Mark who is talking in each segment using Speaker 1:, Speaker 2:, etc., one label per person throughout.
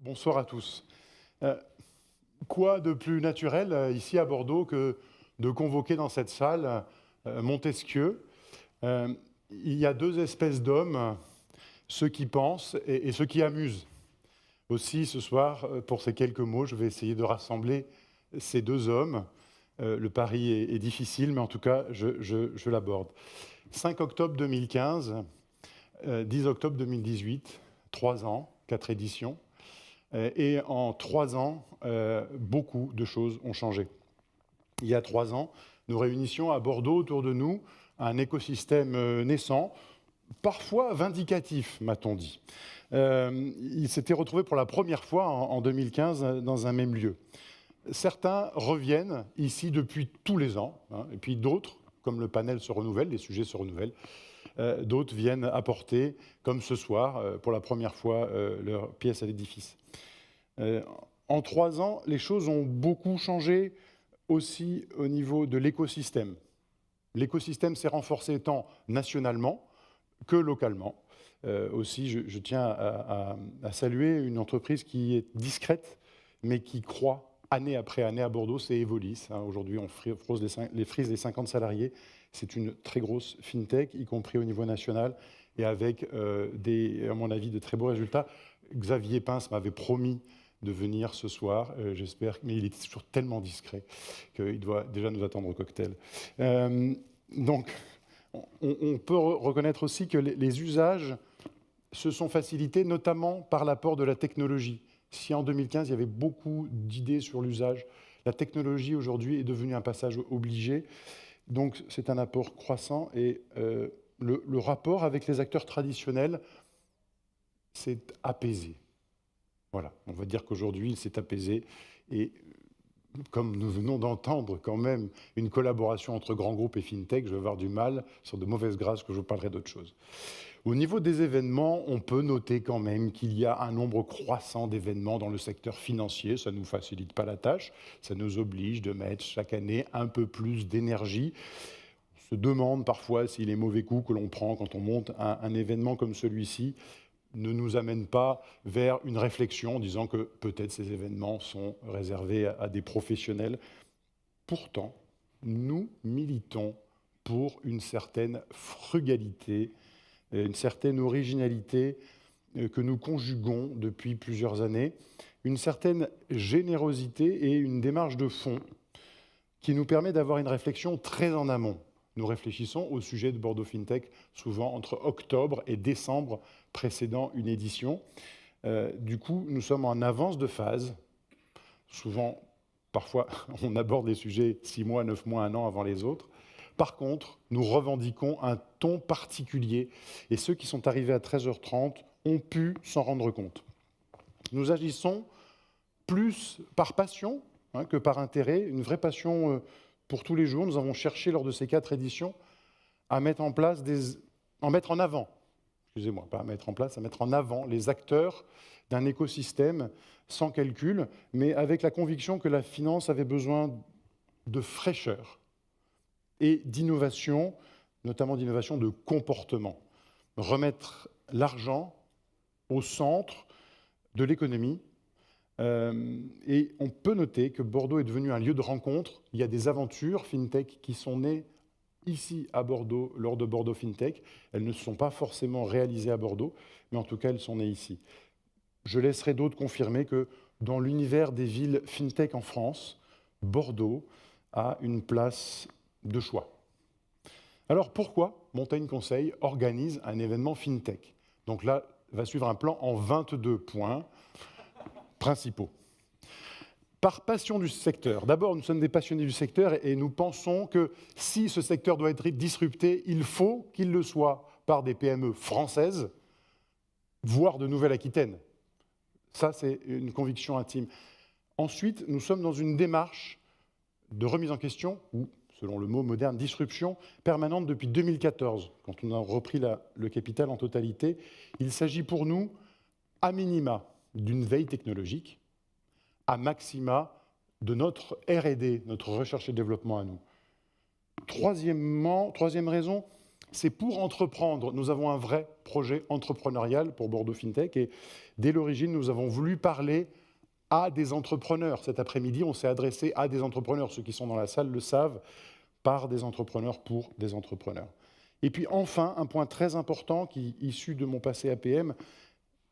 Speaker 1: Bonsoir à tous. Quoi de plus naturel ici à Bordeaux que de convoquer dans cette salle Montesquieu. Il y a deux espèces d'hommes, ceux qui pensent et ceux qui amusent. Aussi, ce soir, pour ces quelques mots, je vais essayer de rassembler ces deux hommes. Le pari est difficile, mais en tout cas, je l'aborde. 5 octobre 2015, 10 octobre 2018, 3 ans, 4 éditions. Et en 3 ans, beaucoup de choses ont changé. Il y a 3 ans, nous réunissions à Bordeaux autour de nous un écosystème naissant, parfois vindicatif, m'a-t-on dit. Il s'était retrouvé pour la première fois en 2015 dans un même lieu. Certains reviennent ici depuis tous les ans, et puis d'autres, comme le panel se renouvelle, les sujets se renouvellent, d'autres viennent apporter, comme ce soir, pour la première fois, leur pièce à l'édifice. En 3 ans, les choses ont beaucoup changé aussi au niveau de l'écosystème. L'écosystème s'est renforcé tant nationalement que localement. Aussi, je tiens à saluer une entreprise qui est discrète, mais qui croît année après année à Bordeaux, c'est Evolis. Aujourd'hui, on frise les 50 salariés. C'est une très grosse fintech, y compris au niveau national, et avec, à mon avis, de très beaux résultats. Xavier Pince m'avait promis de venir ce soir, j'espère, mais il est toujours tellement discret qu'il doit déjà nous attendre au cocktail. Donc, on peut reconnaître aussi que les usages se sont facilités, notamment par l'apport de la technologie. Si en 2015, il y avait beaucoup d'idées sur l'usage, la technologie aujourd'hui est devenue un passage obligé. Donc, c'est un apport croissant et le rapport avec les acteurs traditionnels s'est apaisé. Voilà, on va dire qu'aujourd'hui, il s'est apaisé et comme nous venons d'entendre quand même une collaboration entre grands groupes et fintech, je vais avoir du mal, sur de mauvaises grâces, que je parlerai d'autre chose. Au niveau des événements, on peut noter quand même qu'il y a un nombre croissant d'événements dans le secteur financier. Ça ne nous facilite pas la tâche, ça nous oblige de mettre chaque année un peu plus d'énergie. On se demande parfois si les mauvais coups que l'on prend quand on monte un événement comme celui-ci ne nous amène pas vers une réflexion en disant que peut-être ces événements sont réservés à des professionnels. Pourtant, nous militons pour une certaine frugalité, une certaine originalité que nous conjuguons depuis plusieurs années, une certaine générosité et une démarche de fond qui nous permet d'avoir une réflexion très en amont. Nous réfléchissons au sujet de Bordeaux FinTech souvent entre octobre et décembre précédant une édition. Du coup, nous sommes en avance de phase. Souvent, parfois, on aborde les sujets 6 mois, 9 mois, 1 an avant les autres. Par contre, nous revendiquons un ton particulier et ceux qui sont arrivés à 13h30 ont pu s'en rendre compte. Nous agissons plus par passion que par intérêt, une vraie passion pour tous les jours. Nous avons cherché lors de ces 4 éditions à mettre en place à mettre en avant les acteurs d'un écosystème sans calcul, mais avec la conviction que la finance avait besoin de fraîcheur et d'innovation, notamment d'innovation de comportement. Remettre l'argent au centre de l'économie. Et on peut noter que Bordeaux est devenu un lieu de rencontre. Il y a des aventures fintech qui sont nées ici à Bordeaux lors de Bordeaux FinTech. Elles ne se sont pas forcément réalisées à Bordeaux, mais en tout cas, elles sont nées ici. Je laisserai d'autres confirmer que dans l'univers des villes FinTech en France, Bordeaux a une place de choix. Alors pourquoi Montaigne Conseil organise un événement FinTech? Donc là, va suivre un plan en 22 points principaux. Par passion du secteur. D'abord, nous sommes des passionnés du secteur et nous pensons que si ce secteur doit être disrupté, il faut qu'il le soit par des PME françaises, voire de Nouvelle-Aquitaine. Ça, c'est une conviction intime. Ensuite, nous sommes dans une démarche de remise en question, ou, selon le mot moderne, disruption permanente depuis 2014, quand on a repris le capital en totalité. Il s'agit pour nous, à minima, d'une veille technologique, à maxima de notre R&D, notre recherche et développement à nous. Troisième raison, c'est pour entreprendre. Nous avons un vrai projet entrepreneurial pour Bordeaux FinTech et dès l'origine, nous avons voulu parler à des entrepreneurs. Cet après-midi, on s'est adressé à des entrepreneurs. Ceux qui sont dans la salle le savent, par des entrepreneurs pour des entrepreneurs. Et puis enfin, un point très important qui est issu de mon passé APM,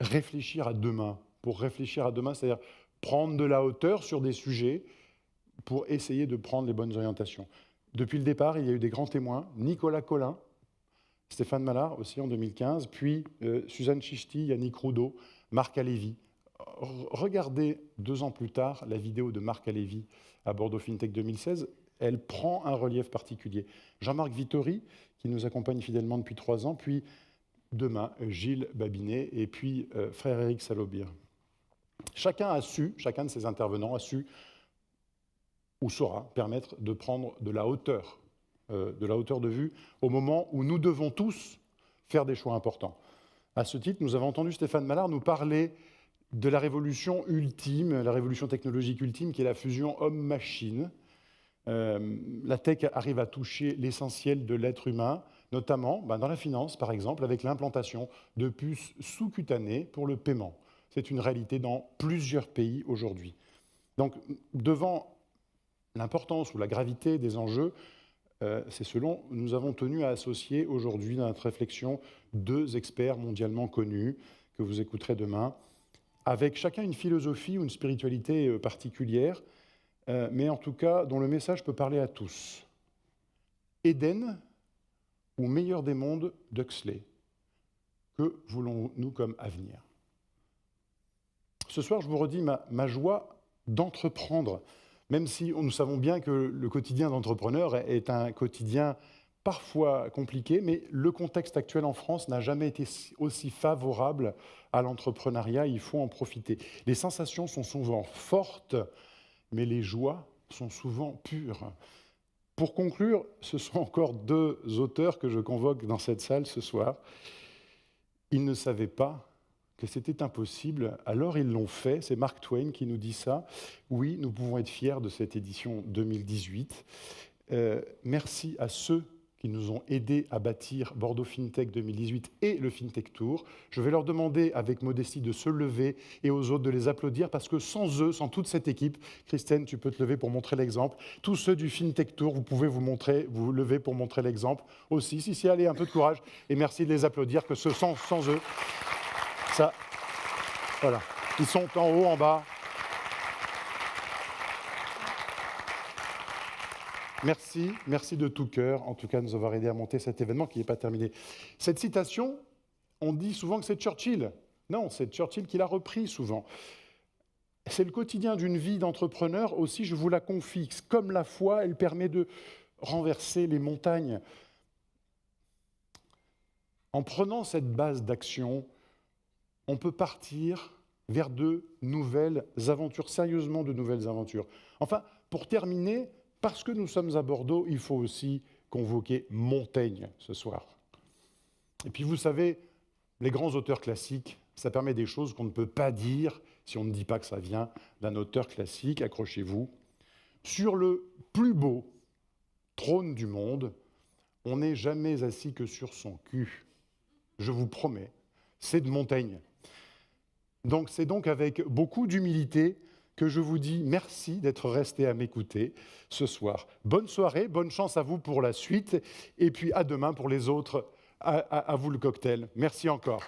Speaker 1: réfléchir à demain. Pour réfléchir à demain, c'est-à-dire prendre de la hauteur sur des sujets pour essayer de prendre les bonnes orientations. Depuis le départ, il y a eu des grands témoins, Nicolas Collin, Stéphane Mallard aussi en 2015, puis Suzanne Chichti, Yannick Roudot, Marc Alévi. Regardez 2 ans plus tard la vidéo de Marc Alévi à Bordeaux FinTech 2016, elle prend un relief particulier. Jean-Marc Vittori, qui nous accompagne fidèlement depuis 3 ans, puis demain, Gilles Babinet, et puis frère Éric Salobir. Chacun de ces intervenants a su ou saura permettre de prendre de la hauteur de vue au moment où nous devons tous faire des choix importants. À ce titre, nous avons entendu Stéphane Mallard nous parler de la révolution ultime, la révolution technologique ultime, qui est la fusion homme-machine. La tech arrive à toucher l'essentiel de l'être humain, notamment dans la finance, par exemple, avec l'implantation de puces sous-cutanées pour le paiement. C'est une réalité dans plusieurs pays aujourd'hui. Donc, devant l'importance ou la gravité des enjeux, c'est ce dont nous avons tenu à associer aujourd'hui dans notre réflexion 2 experts mondialement connus, que vous écouterez demain, avec chacun une philosophie ou une spiritualité particulière, mais en tout cas dont le message peut parler à tous. Éden ou meilleur des mondes d'Huxley. Que voulons-nous comme avenir? Ce soir, je vous redis ma joie d'entreprendre, même si nous savons bien que le quotidien d'entrepreneur est un quotidien parfois compliqué, mais le contexte actuel en France n'a jamais été aussi favorable à l'entrepreneuriat, il faut en profiter. Les sensations sont souvent fortes, mais les joies sont souvent pures. Pour conclure, ce sont encore 2 auteurs que je convoque dans cette salle ce soir. Ils ne savaient pas que c'était impossible, alors ils l'ont fait. C'est Mark Twain qui nous dit ça. Oui, nous pouvons être fiers de cette édition 2018. Merci à ceux qui nous ont aidés à bâtir Bordeaux FinTech 2018 et le FinTech Tour. Je vais leur demander avec modestie de se lever et aux autres de les applaudir parce que sans eux, sans toute cette équipe, Christine, tu peux te lever pour montrer l'exemple. Tous ceux du FinTech Tour, vous pouvez vous lever pour montrer l'exemple aussi. Si, allez, un peu de courage et merci de les applaudir, que sans eux, ça, voilà. Ils sont en haut, en bas. Merci de tout cœur, en tout cas, de nous avoir aidés à monter cet événement qui n'est pas terminé. Cette citation, on dit souvent que c'est Churchill. Non, c'est Churchill qui l'a repris souvent. C'est le quotidien d'une vie d'entrepreneur aussi, je vous la confie. Comme la foi, elle permet de renverser les montagnes. En prenant cette base d'action, on peut partir vers de nouvelles aventures, sérieusement de nouvelles aventures. Enfin, pour terminer, parce que nous sommes à Bordeaux, il faut aussi convoquer Montaigne ce soir. Et puis vous savez, les grands auteurs classiques, ça permet des choses qu'on ne peut pas dire si on ne dit pas que ça vient d'un auteur classique, accrochez-vous. Sur le plus beau trône du monde, on n'est jamais assis que sur son cul. Je vous promets, c'est de Montaigne. Donc c'est donc avec beaucoup d'humilité que je vous dis merci d'être resté à m'écouter ce soir. Bonne soirée, bonne chance à vous pour la suite, et puis à demain pour les autres. À vous le cocktail. Merci encore.